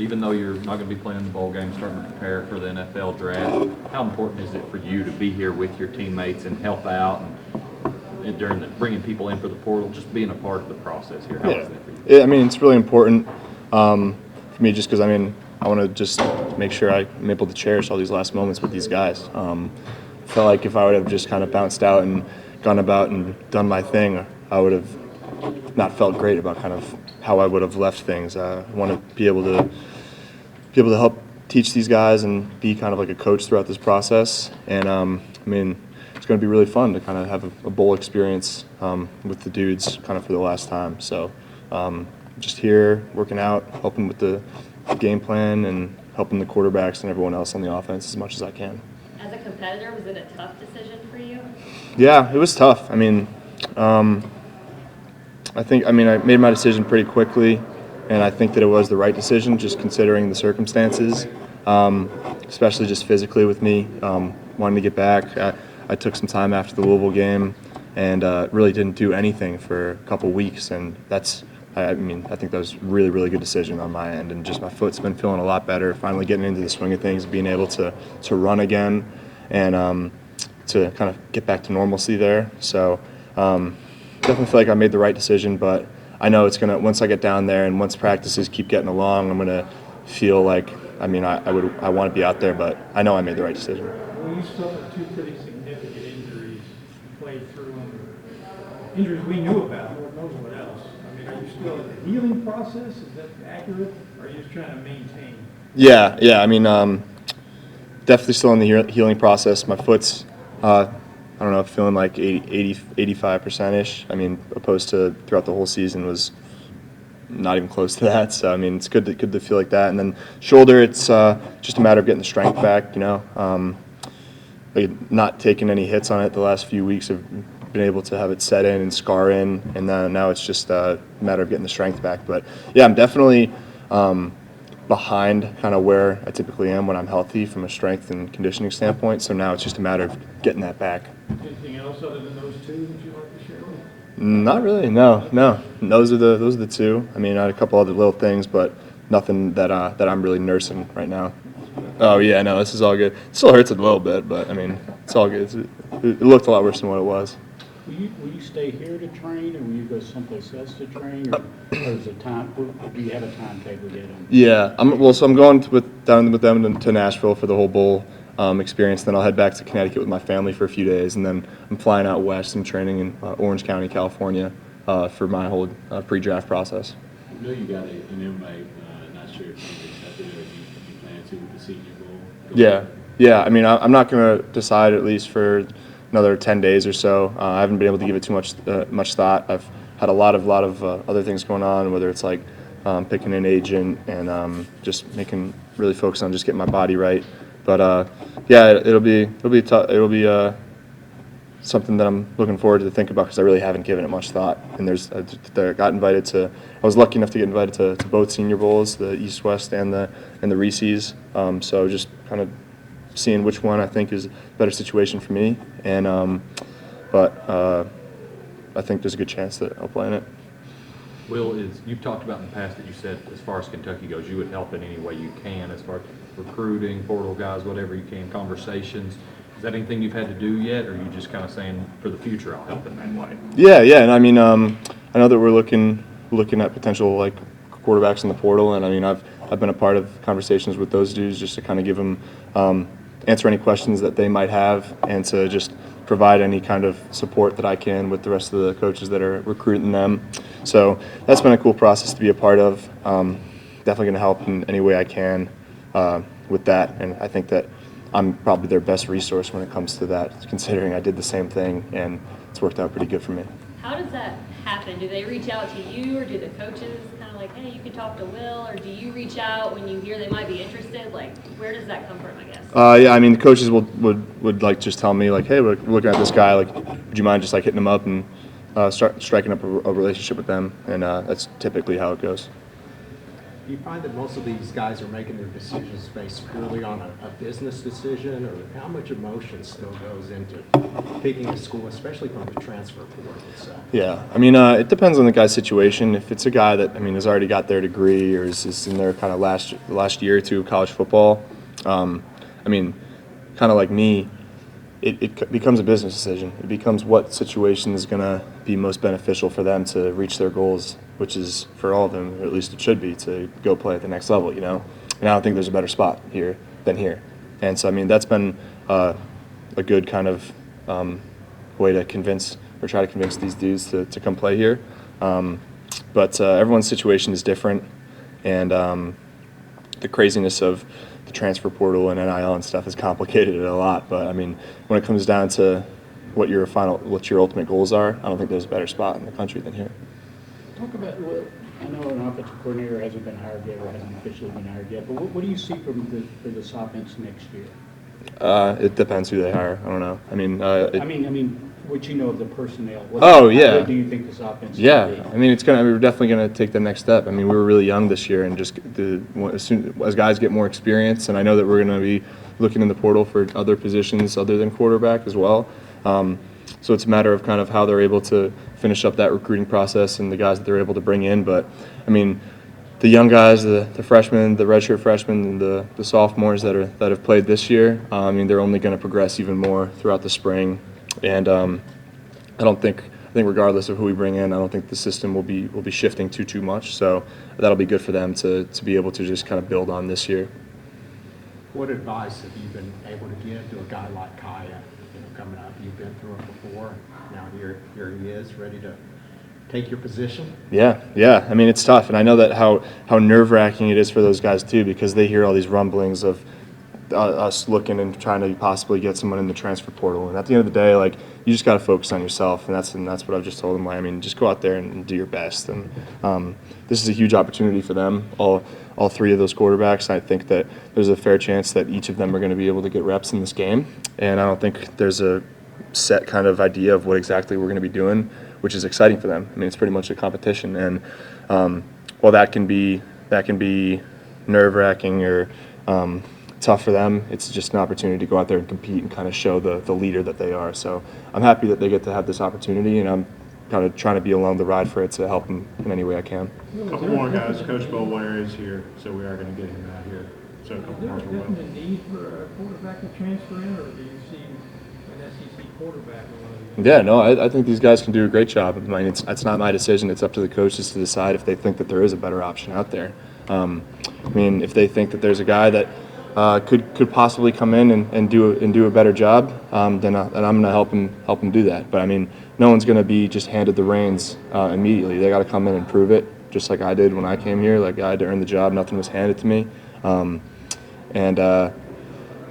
even though you're not going to be playing in the bowl game, starting to prepare for the NFL draft, how important is it for you to be here with your teammates and help out and during bringing people in for the portal, just being a part of the process here? How is that for you? Yeah, I mean, it's really important for me just because, I mean, I want to just make sure I'm able to cherish all these last moments with these guys. I felt like if I would have just kind of bounced out and gone about and done my thing, I would have not felt great about kind of how I would have left things. I want to be able to help teach these guys and be kind of like a coach throughout this process. And I mean, it's going to be really fun to kind of have a bowl experience with the dudes kind of for the last time. So just here working out, helping with the game plan and helping the quarterbacks and everyone else on the offense as much as I can. As a competitor, was it a tough decision for you? Yeah, it was tough. I mean, I made my decision pretty quickly, and I think that it was the right decision just considering the circumstances, especially just physically with me wanting to get back. I took some time after the Louisville game and really didn't do anything for a couple weeks, and I think that was a really, really good decision on my end, and just my foot's been feeling a lot better, finally getting into the swing of things, being able to run again and to kind of get back to normalcy there. So definitely feel like I made the right decision, but I know it's gonna, once I get down there and once practices keep getting along, I'm gonna feel like, I want to be out there, but I know I made the right decision. Well, you suffered two pretty significant injuries, played through them, injuries we knew about, Lord knows what else. I mean, are you still in the healing process? Is that accurate? Or are you just trying to maintain? Yeah. I mean, definitely still in the healing process. My foot's, I don't know, feeling like 85%-ish. I mean, opposed to throughout the whole season was not even close to that. So, I mean, it's good to feel like that. And then shoulder, it's just a matter of getting the strength back, you know. Like not taking any hits on it the last few weeks. Have been able to have it set in and scar in. And then now it's just a matter of getting the strength back. But, yeah, I'm definitely behind kind of where I typically am when I'm healthy from a strength and conditioning standpoint. So now it's just a matter of getting that back. Anything else other than those two that you'd like to share with? Not really. No. Those are the two. I mean, I had a couple other little things, but nothing that I'm really nursing right now. Oh yeah, no, this is all good. It still hurts a little bit, but I mean, it's all good. It looked a lot worse than what it was. Will you stay here to train, or will you go someplace else to train, or is it time? Do you have a timetable yet? Yeah, I'm going down with them to Nashville for the whole bowl experience. Then I'll head back to Connecticut with my family for a few days, and then I'm flying out west and training in Orange County, California, for my whole pre-draft process. I know you got an invite. Not sure if you accepted it or if you plan to with the Senior Bowl. Yeah. I mean, I'm not going to decide at least for another 10 days or so. I haven't been able to give it too much thought. I've had a lot of other things going on, whether it's like picking an agent and just really focus on just getting my body right. But yeah, it'll be something that I'm looking forward to think about because I really haven't given it much thought. And I was lucky enough to get invited to both Senior Bowls, the East West and the Reese's. So just kind of seeing which one I think is a better situation for me. And but I think there's a good chance that I'll play in it. Will, you've talked about in the past that you said as far as Kentucky goes, you would help in any way you can as far as recruiting, portal guys, whatever you can, conversations. Is that anything you've had to do yet, or are you just kind of saying for the future I'll help in that way? Yeah, and I mean, I know that we're looking at potential like quarterbacks in the portal, and I mean I've been a part of conversations with those dudes just to kind of give them answer any questions that they might have, and to just provide any kind of support that I can with the rest of the coaches that are recruiting them. So that's been a cool process to be a part of. Definitely going to help in any way I can with that, and I think that I'm probably their best resource when it comes to that, considering I did the same thing, and it's worked out pretty good for me. How does that happen? Do they reach out to you, or do the coaches kind of like, hey, you can talk to Will, or do you reach out when you hear they might be interested? Like, where does that come from, I guess? Yeah, I mean, the coaches would like just tell me, like, hey, we're looking at this guy, like, would you mind just like hitting him up and start striking up a relationship with them, and that's typically how it goes. Do you find that most of these guys are making their decisions based purely on a business decision, or how much emotion still goes into picking a school, especially from the transfer portal itself? Yeah, I mean, it depends on the guy's situation. If it's a guy that, I mean, has already got their degree or is in their kind of last year or two of college football, I mean, kind of like me, it becomes a business decision. It becomes what situation is going to be most beneficial for them to reach their goals, which is for all of them, or at least it should be, to go play at the next level, you know? And I don't think there's a better spot here than here. And so, I mean, that's been a good kind of way to convince or try to convince these dudes to come play here. But everyone's situation is different, and the craziness of the transfer portal and NIL and stuff has complicated it a lot. But I mean, when it comes down to what your ultimate goals are, I don't think there's a better spot in the country than here. Talk about, well, I know an offensive coordinator hasn't been hired yet or hasn't officially been hired yet, but what do you see for this offense next year? It depends who they hire. I don't know. I mean, I mean, what you know of the personnel. Oh, yeah. What do you think this offense yeah, will be? I mean, we're definitely going to take the next step. I mean, we were really young this year, and just as guys get more experience, and I know that we're going to be looking in the portal for other positions other than quarterback as well. So it's a matter of kind of how they're able to finish up that recruiting process and the guys that they're able to bring in. But I mean, the young guys, the freshmen, the redshirt freshmen, and the sophomores that have played this year, I mean, they're only going to progress even more throughout the spring. And I think regardless of who we bring in, I don't think the system will be shifting too much. So that'll be good for them to be able to just kind of build on this year. What advice have you been able to give to a guy like Kaya, coming up? You've been through it before. Now here he is, ready to take your position. Yeah. I mean, it's tough, and I know that how nerve-wracking it is for those guys too, because they hear all these rumblings of us looking and trying to possibly get someone in the transfer portal. And at the end of the day, like, you just got to focus on yourself, and that's what I've just told them. I mean, just go out there and do your best. And this is a huge opportunity for them. All three of those quarterbacks. I think that there's a fair chance that each of them are going to be able to get reps in this game. And I don't think there's a set kind of idea of what exactly we're going to be doing, which is exciting for them. I mean, it's pretty much a competition, and while that can be nerve-wracking or tough for them, it's just an opportunity to go out there and compete and kind of show the leader that they are. So I'm happy that they get to have this opportunity, and I'm kind of trying to be along the ride for it to help them in any way I can. A couple more guys. Coach Boulware is here, so we are going to get him out here. So a couple more Is as there well. a need for a quarterback to transfer in, or do you see an SEC quarterback in one of these? Yeah, no, I think these guys can do a great job. I mean, it's not my decision. It's up to the coaches to decide if they think that there is a better option out there. I mean, if they think that there's a guy that could possibly come in and do a better job, then I'm going to help him do that. But I mean, no one's going to be just handed the reins immediately. They got to come in and prove it, just like I did when I came here. Like, I had to earn the job. Nothing was handed to me.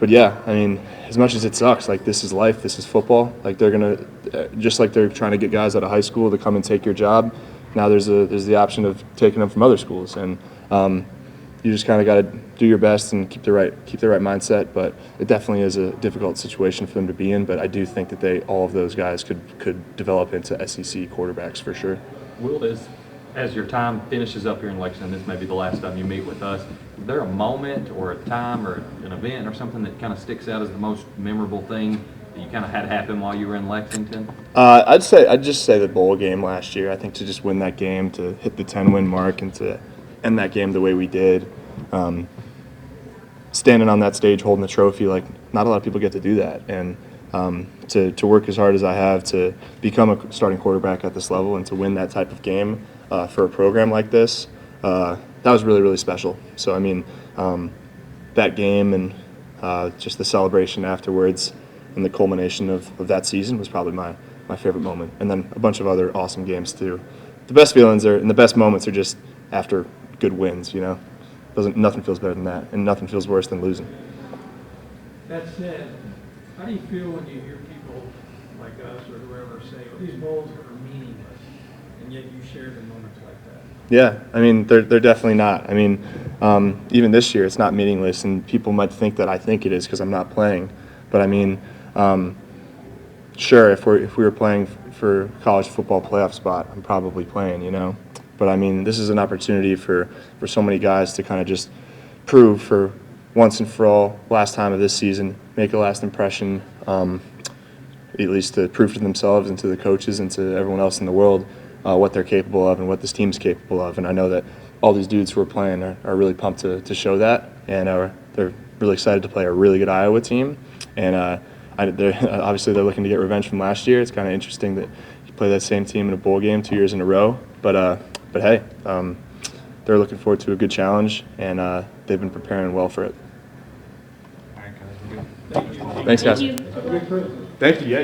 But yeah, I mean, as much as it sucks, like, this is life. This is football. Like, they're gonna just like they're trying to get guys out of high school to come and take your job. Now there's the option of taking them from other schools, and you just kind of got to do your best and keep the right mindset. But it definitely is a difficult situation for them to be in. But I do think that all of those guys could develop into SEC quarterbacks for sure. Will, as your time finishes up here in Lexington, this may be the last time you meet with us. Is there a moment or a time or an event or something that kind of sticks out as the most memorable thing that you kind of had happen while you were in Lexington? I'd just say the bowl game last year. I think to just win that game, to hit the 10-win mark, and to end that game the way we did, standing on that stage holding the trophy, like, not a lot of people get to do that. And to work as hard as I have to become a starting quarterback at this level and to win that type of game for a program like this, that was really, really special. So, I mean, that game and just the celebration afterwards and the culmination of that season was probably my favorite moment. And then a bunch of other awesome games too. The best feelings and the best moments are just after good wins, you know. Nothing feels better than that, and nothing feels worse than losing. That said, how do you feel when you hear people like us or whoever say, well, these bowls are meaningless, and yet you shared in moments like that? Yeah, I mean, they're definitely not. I mean, even this year, it's not meaningless, and people might think that I think it is because I'm not playing. But I mean, sure, if we were playing for college football playoff spot, I'm probably playing, you know. But I mean, this is an opportunity for so many guys to kind of just prove for once and for all, last time of this season, make a last impression, at least to prove to themselves and to the coaches and to everyone else in the world what they're capable of and what this team's capable of. And I know that all these dudes who are playing are really pumped to show that, and they're really excited to play a really good Iowa team. And obviously they're looking to get revenge from last year. It's kind of interesting that you play that same team in a bowl game 2 years in a row. But hey, they're looking forward to a good challenge, and they've been preparing well for it. Thanks, guys. Thank you. Thank you. Yeah.